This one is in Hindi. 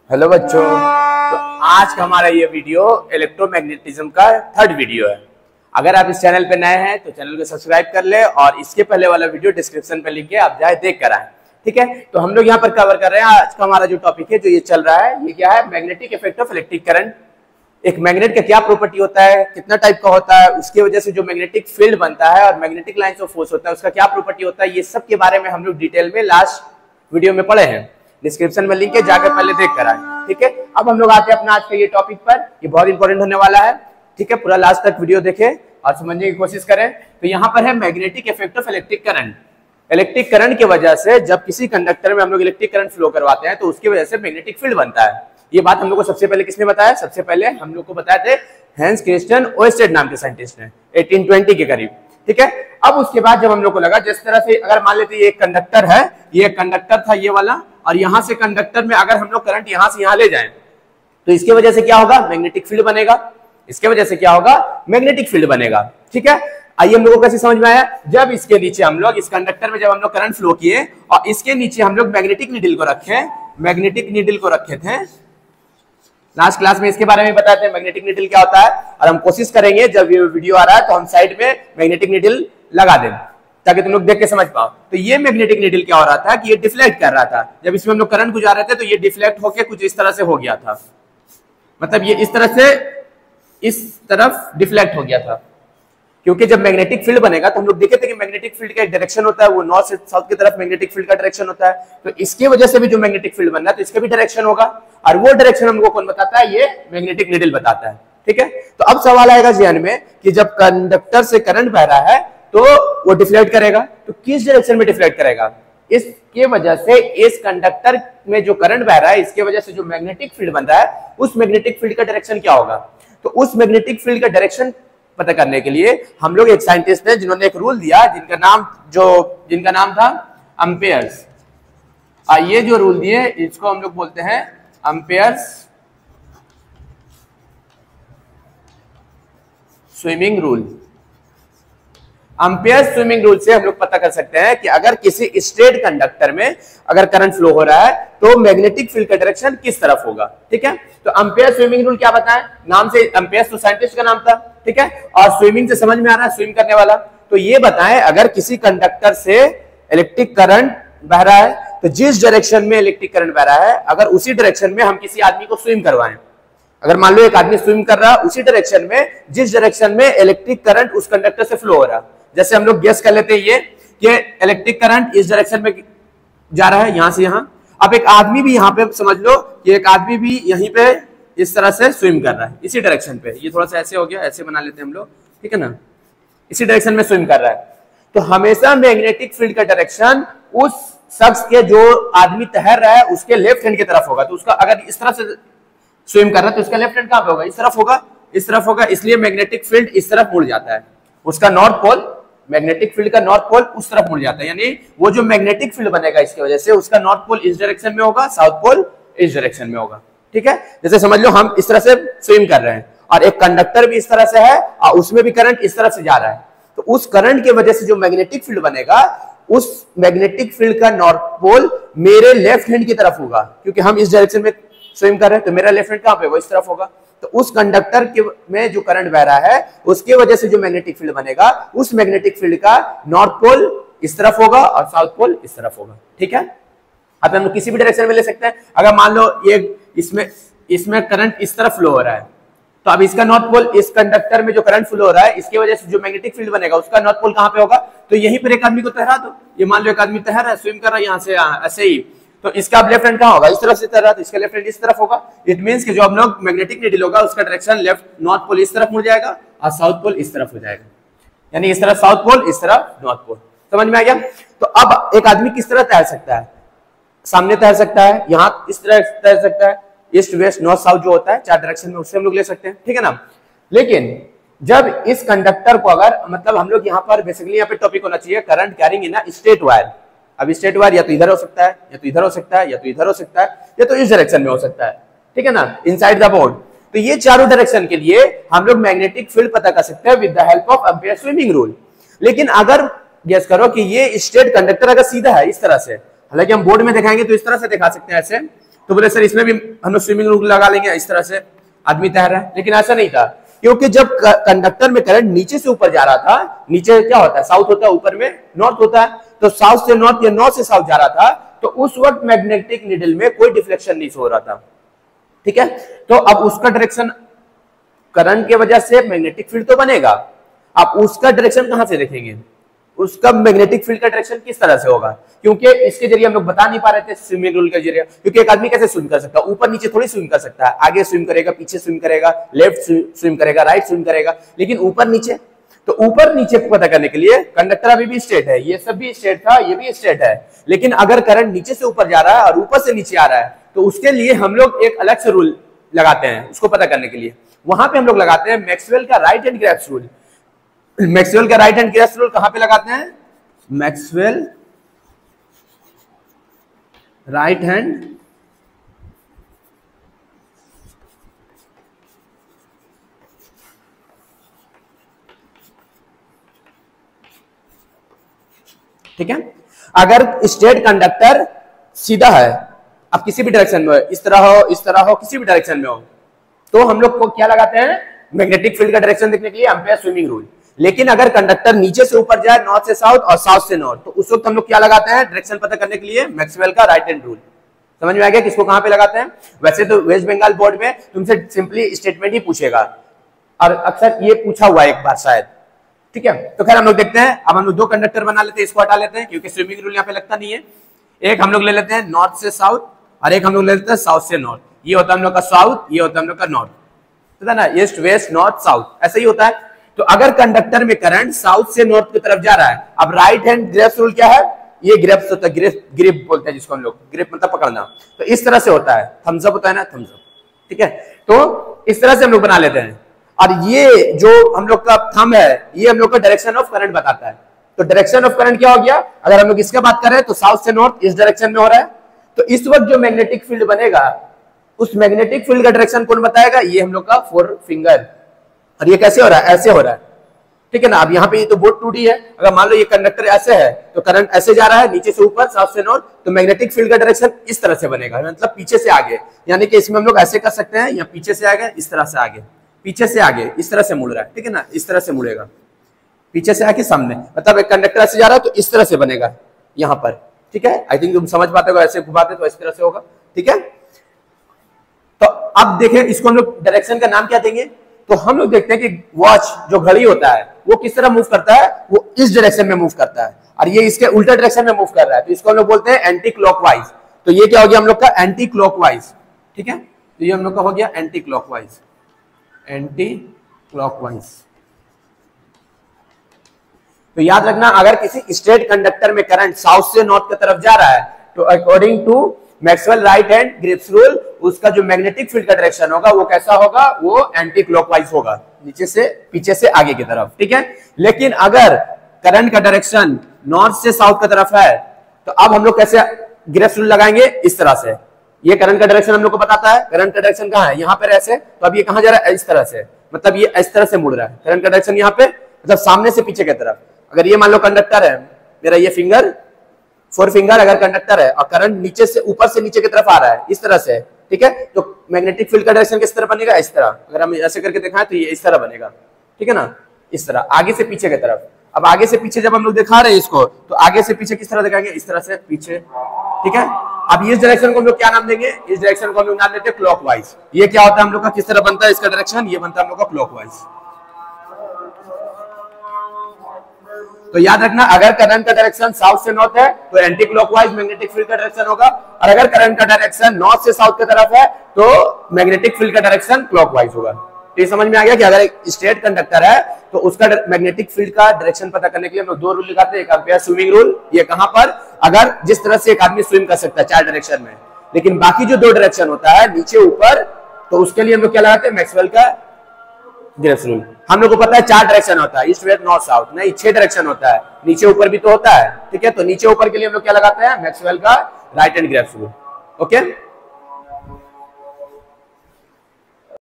हेलो बच्चों, तो आज का हमारा ये वीडियो इलेक्ट्रोमैग्नेटिज्म का थर्ड वीडियो है। अगर आप इस चैनल पे नए हैं तो चैनल को सब्सक्राइब कर ले और इसके पहले वाला वीडियो डिस्क्रिप्शन पे लिंक है, आप जाए देख कर आए। ठीक है, तो हम लोग यहाँ पर कवर कर रहे हैं आज का हमारा जो टॉपिक है, जो ये चल रहा है, ये क्या है? Magnetic effect of electric current. एक मैग्नेट का क्या प्रॉपर्टी होता है, कितना टाइप का होता है, उसकी वजह से जो मैग्नेटिक फील्ड बनता है और मैग्नेटिक लाइंस ऑफ फोर्स होता है उसका क्या प्रॉपर्टी होता है, ये सब के बारे में हम लोग डिटेल में लास्ट वीडियो में पढ़े हैं। डिस्क्रिप्शन में लिंक है, जाकर पहले देख कर आए। ठीक है, अब हम लोग आते हैं अपना आज के ये टॉपिक पर। ये बहुत इंपॉर्टेंट होने वाला है। ठीक है, पूरा लास्ट तक वीडियो देखें और समझने की कोशिश करें। तो यहाँ पर है magnetic effect of electric current. Electric current की वजह से जब किसी कंडक्टर में हम लोग इलेक्ट्रिक करंट फ्लो करवाते हैं तो उसकी वजह से मैग्नेटिक फील्ड बनता है। ये बात हम लोग को सबसे पहले किसने बताया? सबसे पहले हम लोग को बताए थे हैंस क्रिस्टियन ओएरस्टेड नाम के साइंटिस्ट ने 1820 के करीब। ठीक है, अब उसके बाद जब हम लोग को लगा, जिस तरह से अगर मान लेते ये एक कंडक्टर है, ये कंडक्टर था ये वाला, और यहां से कंडक्टर में अगर हम लोग करंट यहां से यहां ले जाएं तो इसकी वजह से क्या होगा? मैग्नेटिक फील्ड बनेगा। इसके वजह से क्या होगा? मैग्नेटिक फील्ड बनेगा। ठीक है, आइए हम लोगों को कैसे समझ में आया? जब इसके नीचे हम लोग इस कंडक्टर में जब हम लोग करंट फ्लो किए और इसके नीचे हम लोग मैग्नेटिक नीडल को रखे, मैग्नेटिक नीडल को रखे थे। लास्ट क्लास में इसके बारे में बताते हैं मैग्नेटिक नीडल क्या होता है, और हम कोशिश करेंगे जब ये वीडियो आ रहा है तो हम साइड में मैग्नेटिक नीडल लगा दें ताकि तुम लोग देख के समझ पाओ। तो ये मैग्नेटिक नीडल क्या हो रहा था कि ये डिफ्लेक्ट कर रहा था। जब इसमें हम लोग करंट गुजार रहे थे तो ये डिफ्लेक्ट होके कुछ इस तरह से हो गया था, मतलब ये इस तरह से इस तरफ डिफ्लेक्ट हो गया था। क्योंकि जब मैग्नेटिक फील्ड बनेगा तो हम लोग देखे थे कि मैग्नेटिक फील्ड का एक डायरेक्शन होता है, वो नॉर्थ से साउथ की तरफ मैग्नेटिक फील्ड का डायरेक्शन होता है। तो इसकी वजह से भी जो मैग्नेटिक फील्ड बन रहा है तो इसका भी डायरेक्शन होगा, और वो डायरेक्शन हमको कौन बताता है? ये मैग्नेटिक नीडल बताता है। ठीक है, तो अब सवाल आएगा ध्यान में कि जब कंडक्टर से करंट बह रहा है तो वो डिफ्लेक्ट करेगा, तो किस डायरेक्शन में डिफ्लेक्ट करेगा? इसके वजह से इस कंडक्टर में जो करंट बह रहा है इसके वजह से जो मैग्नेटिक फील्ड बन रहा है उस मैग्नेटिक फील्ड का डायरेक्शन क्या होगा? तो उस मैग्नेटिक फील्ड का डायरेक्शन पता करने के लिए हम लोग एक साइंटिस्ट ने जिन्होंने एक रूल दिया जिनका नाम था एम्पियर्स। ये जो रूल दिए इसको हम लोग बोलते हैं amperes swimming rule. Amperes swimming rule से हम लोग पता कर सकते हैं कि अगर किसी स्ट्रेट कंडक्टर में अगर करंट फ्लो हो रहा है तो मैग्नेटिक फील्ड का डायरेक्शन किस तरफ होगा। ठीक है, तो एम्पियर स्विमिंग रूल क्या बताएं? नाम से एम्पियर्स तो साइंटिस्ट का नाम था। ठीक है, और स्विमिंग से समझ में आ रहा है, स्विम करने वाला। तो ये बताएं अगर किसी कंडक्टर से इलेक्ट्रिक करंट बह रहा है तो जिस डायरेक्शन में इलेक्ट्रिक करंट बह रहा है अगर उसी डायरेक्शन में हम किसी आदमी को स्विम करवाएं, अगर मान लो एक आदमी स्विम कर रहा है उसी डायरेक्शन में जिस डायरेक्शन में इलेक्ट्रिक करंट उस कंडक्टर से फ्लो हो रहा है, जैसे हम लोग गेस कर लेते हैं ये कि इलेक्ट्रिक करंट इस डायरेक्शन में जा रहा है, यहां से यहां। अब एक आदमी भी यहां पे समझ लो कि एक आदमी भी यहीं पे इस तरह से स्विम कर रहा है, इसी डायरेक्शन पे। ये थोड़ा सा ऐसे हो गया, ऐसे बना लेते हैं हम लोग, ठीक है ना, इसी डायरेक्शन में स्विम कर रहा है। तो हमेशा मैग्नेटिक फील्ड का डायरेक्शन उस शख्स के जो आदमी तैर रहा है उसके लेफ्ट हैंड की तरफ होगा। तो उसका अगर इस तरह से स्विम कर रहा है तो उसका लेफ्ट हैंड कहां पे होगा? इस तरफ होगा, इस तरफ होगा। इसलिए मैग्नेटिक फील्ड इस तरफ मुड़ जाता है, उसका नॉर्थ पोल, मैग्नेटिक फील्ड का नॉर्थ पोल उस तरफ मुड़ जाता है। यानी वो जो मैग्नेटिक फील्ड बनेगा इसकी वजह से उसका नॉर्थ पोल इस डायरेक्शन में होगा, साउथ पोल इस डायरेक्शन में होगा। ठीक है, जैसे समझ लो हम इस तरह से स्विम कर रहे हैं और एक कंडक्टर भी इस तरह से है और उसमें भी करंट इस तरफ से जा रहा है, तो उस करंट की वजह से जो मैग्नेटिक फील्ड बनेगा उस मैग्नेटिक फील्ड का नॉर्थ पोल मेरे लेफ्ट हैंड की तरफ होगा, क्योंकि हम इस डायरेक्शन में स्विम कर रहे हैं तो मेरा लेफ्ट हैंड कहां पे होगा? इस तरफ होगा। तो उस कंडक्टर के में जो करंट बह रहा है उसकी वजह से जो मैग्नेटिक फील्ड बनेगा उस मैग्नेटिक फील्ड का नॉर्थ पोल इस तरफ होगा और साउथ पोल इस तरफ होगा। ठीक है, अब हम किसी भी डायरेक्शन में ले सकते हैं। अगर मान लो ये इसमें करंट इस तरफ फ्लो हो रहा है तो अब इसका नॉर्थ पोल, इस कंडक्टर में जो करंट फ्लो हो रहा है इसकी वजह से जो मैग्नेटिक फील्ड बनेगा उसका नॉर्थ पोल कहां पे होगा? तो यहीं पर एक आदमी को तैरा दो। ये मान लो एक आदमी तैर रहा है, स्विम कर रहा है यहां से ऐसे ही, तो इसका लेफ्ट हैंड कहां होगा? इस तरफ से तैर रहा है तो इसका लेफ्ट हैंड इस तरफ होगा। इट मींस कि जो हम लोग मैग्नेटिक नीडल होगा उसका डायरेक्शन लेफ्ट नॉर्थ पोल इस तरफ मुड़ जाएगा और साउथ पोल इस तरफ हो जाएगा, यानी इस तरफ साउथ पोल, इस तरफ नॉर्थ पोल। समझ में आ गया? तो अब एक आदमी किस तरह तैर सकता है? सामने तैर सकता है, यहां इस तरह तैर सकता है, ईस्ट वेस्ट नॉर्थ साउथ जो होता है 4 डायरेक्शन में, उससे हम लोग ले सकते हैं। ठीक है ना, लेकिन जब इस कंडक्टर को अगर मतलब हम लोग यहाँ पर बेसिकली यहाँ पे टॉपिक होना चाहिए current carrying in straight wire. अब स्ट्रेट वायर या तो इधर हो सकता है, या तो इधर हो सकता है, या तो इधर हो सकता है, या तो इस डायरेक्शन में हो सकता है। ठीक है ना, इनसाइड द बोर्ड। तो ये चारों डायरेक्शन के लिए हम लोग मैग्नेटिक फील्ड पता कर सकते हैं with the help of ampere swimming rule. लेकिन अगर गेस करो कि ये स्ट्रेट कंडक्टर अगर सीधा है इस तरह से, हालांकि हम बोर्ड में दिखाएंगे तो इस तरह से दिखा सकते हैं ऐसे, तो बोले सर इसमें भी हम लोग स्विमिंग रूल लगा लेंगे, इस तरह से आदमी तैर रहा है, लेकिन ऐसा नहीं था, क्योंकि जब कंडक्टर में करंट नीचे से ऊपर जा रहा था, नीचे क्या होता है साउथ होता है, ऊपर में नॉर्थ होता है, तो साउथ से नॉर्थ या नॉर्थ से साउथ जा रहा था, तो उस वक्त मैग्नेटिक नीडल में कोई डिफ्लेक्शन नहीं हो रहा था, ठीक है। तो अब उसका डायरेक्शन करंट के वजह से मैग्नेटिक फील्ड तो बनेगा, आप उसका डायरेक्शन कहां से देखेंगे, उसका मैग्नेटिक फील्ड का डायरेक्शन किस तरह से होगा, क्योंकि इसके जरिए हम लोग बता नहीं पा रहे थे स्विमिंग रूल के जरिए, क्योंकि एक आदमी कैसे स्विम कर सकता है, ऊपर नीचे थोड़ी स्विम कर सकता है, आगे स्विम करेगा, पीछे स्विम करेगा, लेफ्ट स्विम करेगा, राइट स्विम करेगा, लेकिन ऊपर नीचे, तो ऊपर नीचे को पता करने के लिए कंडक्टर अभी भी स्ट्रेट है, ये सब भी स्ट्रेट था, ये भी स्ट्रेट है, लेकिन अगर करंट नीचे से ऊपर जा रहा है और ऊपर से नीचे आ रहा है, तो उसके लिए हम लोग एक अलग से रूल लगाते हैं, उसको पता करने के लिए वहां पे हम लोग लगाते हैं मैक्सवेल का right hand Graves rule. Maxwell का राइट हैंड ग्रेव्स रूल कहां पे लगाते हैं, मैक्सवेल राइट हैंड ठीक है। अगर स्ट्रेट कंडक्टर सीधा है, अब किसी भी डायरेक्शन में हो, इस तरह हो, इस तरह हो, किसी भी डायरेक्शन में हो, तो हम लोग को क्या लगाते हैं, मैग्नेटिक फील्ड का डायरेक्शन देखने के लिए एम्पेयर स्विमिंग रूल। लेकिन अगर कंडक्टर नीचे से ऊपर जाए, नॉर्थ से साउथ और साउथ से नॉर्थ, तो उस वक्त हम लोग क्या लगाते हैं, डायरेक्शन पता करने के लिए मैक्सवेल का राइट हैंड रूल। समझ में आ गया किसको कहां पे लगाते हैं। वैसे तो वेस्ट बंगाल बोर्ड में तुमसे सिंपली स्टेटमेंट ही पूछेगा, और अक्सर ये पूछा हुआ एक बार शायद, ठीक है। तो खैर हम लोग देखते हैं, अब हम लोग दो कंडक्टर बना लेते हैं, इसको हटा लेते हैं क्योंकि स्विमिंग रूल यहाँ पे लगता नहीं है। एक हम लोग ले लेते हैं नॉर्थ से साउथ, और एक हम लोग ले लेते हैं साउथ से नॉर्थ। ये होता है हम लोग का साउथ, ये होता है हम लोग का नॉर्थ, पता ना, ईस्ट वेस्ट नॉर्थ साउथ, ऐसा ही होता है। तो अगर कंडक्टर में करंट साउथ से नॉर्थ की तरफ जा रहा है, अब राइट हैंड ग्रिप रूल क्या है, ये ग्रिप्स होता है, ग्रिप बोलते हैं जिसको हम लोग, ग्रिप मतलब पकड़ना, तो इस तरह से होता है, थम्स अप होता है ना, थम्स अप, ठीक है। तो इस तरह से हम लोग बना लेते हैं, और ये जो हम लोग का थंब है, ये हम लोग का डायरेक्शन ऑफ करंट बताता है। तो डायरेक्शन ऑफ करंट क्या हो गया, अगर हम लोग इसका बात कर रहे हैं तो साउथ से नॉर्थ इस डायरेक्शन में हो रहा है, तो इस वक्त जो मैग्नेटिक फील्ड बनेगा, उस मैग्नेटिक फील्ड का डायरेक्शन कौन बताएगा, ये हम लोग का फोर फिंगर। और ये कैसे हो रहा है, ऐसे हो रहा है, ठीक है ना। अब यहाँ पे ये तो बोर्ड 2D है, अगर मान लो ये कंडक्टर ऐसे है, तो करंट ऐसे जा रहा है नीचे से ऊपर, साउथ से नॉर्थ, तो मैग्नेटिक फील्ड का डायरेक्शन इस तरह से बनेगा, मतलब पीछे से आगे, यानी कि इसमें हम लोग ऐसे कर सकते हैं, या पीछे से आगे, इस तरह से आगे, पीछे से आगे, इस तरह से मुड़ रहा है, ठीक है ना, इस तरह से मुड़ेगा, पीछे से आके सामने, मतलब एक कंडक्टर ऐसे जा रहा है तो इस तरह से बनेगा यहाँ पर, ठीक है। आई थिंक तुम समझ पाते हो, ऐसे घुमाते तो इस तरह से होगा, ठीक है। तो अब देखें इसको हम लोग डायरेक्शन का नाम क्या देंगे, तो हम लोग देखते हैं कि वॉच जो घड़ी होता है वो किस तरह मूव करता है, वो इस डायरेक्शन में मूव करता है, और ये इसके उल्टा डायरेक्शन में मूव कर रहा है, तो इसको हम लोग बोलते हैं एंटी क्लॉकवाइज। तो ये क्या हो गया हम लोग का, एंटी क्लॉकवाइज, ठीक है। तो ये हम लोग का हो गया एंटी क्लॉकवाइज, एंटी क्लॉकवाइज। तो याद रखना, अगर किसी स्ट्रेट कंडक्टर में करंट साउथ से नॉर्थ की तरफ जा रहा है, तो according to Maxwell right hand grips rule, उसका जो मैग्नेटिक फील्ड का डायरेक्शन होगा वो कैसा होगा, वो एंटी क्लॉकवाइज होगा, नीचे से पीछे से आगे की तरफ, ठीक है। लेकिन अगर करंट का डायरेक्शन नॉर्थ से साउथ की तरफ है, तो अब हम लोग कैसे ग्रिप्स रूल लगाएंगे, इस तरह से। ये करंट का डायरेक्शन हम लोग को बताता है, करंट का डायरेक्शन कहां है, यहाँ पर ऐसे, तो अब ये कहां जा रहा है, इस तरह से, मतलब ये इस तरह से मुड़ रहा है, करंट का डायरेक्शन यहाँ पे, मतलब सामने से पीछे की तरफ। अगर ये मान लो कंडक्टर है, मेरा ये फिंगर, फोर फिंगर अगर कंडक्टर है, और करंट नीचे से ऊपर से नीचे की तरफ आ रहा है, इस तरह से, ठीक है, तो मैग्नेटिक फील्ड का डायरेक्शन किस तरह बनेगा, इस तरह। अगर हम ऐसे करके दिखाएं तो ये इस तरह बनेगा, ठीक है ना, इस तरह, आगे से पीछे की तरफ। अब आगे से पीछे जब हम लोग दिखा रहे हैं इसको, तो आगे से पीछे किस तरह दिखाएंगे, इस तरह से पीछे, ठीक है। अब इस डायरेक्शन को हम लोग क्या नाम देंगे, इस डायरेक्शन को हम लोग नाम देते हैं क्लॉकवाइज। ये क्या होता है हम लोग का, किस तरह बनता है इसका डायरेक्शन, ये बनता है हम लोग का क्लॉकवाइज। तो याद रखना, अगर करंट का डायरेक्शन साउथ से नॉर्थ है तो एंटी क्लॉकवाइज मैग्नेटिक फील्ड का डायरेक्शन होगा, और अगर करंट का डायरेक्शन नॉर्थ से साउथ की तरफ है तो मैग्नेटिक फील्ड का डायरेक्शन क्लॉकवाइज होगा। तो ये समझ में आ गया कि अगर एक स्ट्रेट कंडक्टर है तो उसका मैग्नेटिक फील्ड का डायरेक्शन पता करने के लिए हम लोग दो रूल लगाते हैं, एक एम्पेयर स्विमिंग रूल, ये कहां पर, अगर जिस तरह से एक आदमी स्विम कर सकता है चार डायरेक्शन में, लेकिन बाकी जो दो डायरेक्शन होता है नीचे ऊपर, तो उसके लिए हम लोग क्या लगाते हैं, मैक्सवेल का ग्रिप्स रूल। हम लोग को पता है चार डायरेक्शन होता है, ईस्ट वेस्ट नॉर्थ साउथ, नहीं 6 डायरेक्शन होता है, नीचे ऊपर भी तो होता है, ठीक है। तो नीचे ऊपर के लिए हम लोग क्या लगाते हैं, मैक्सवेल का right hand grips rule, okay.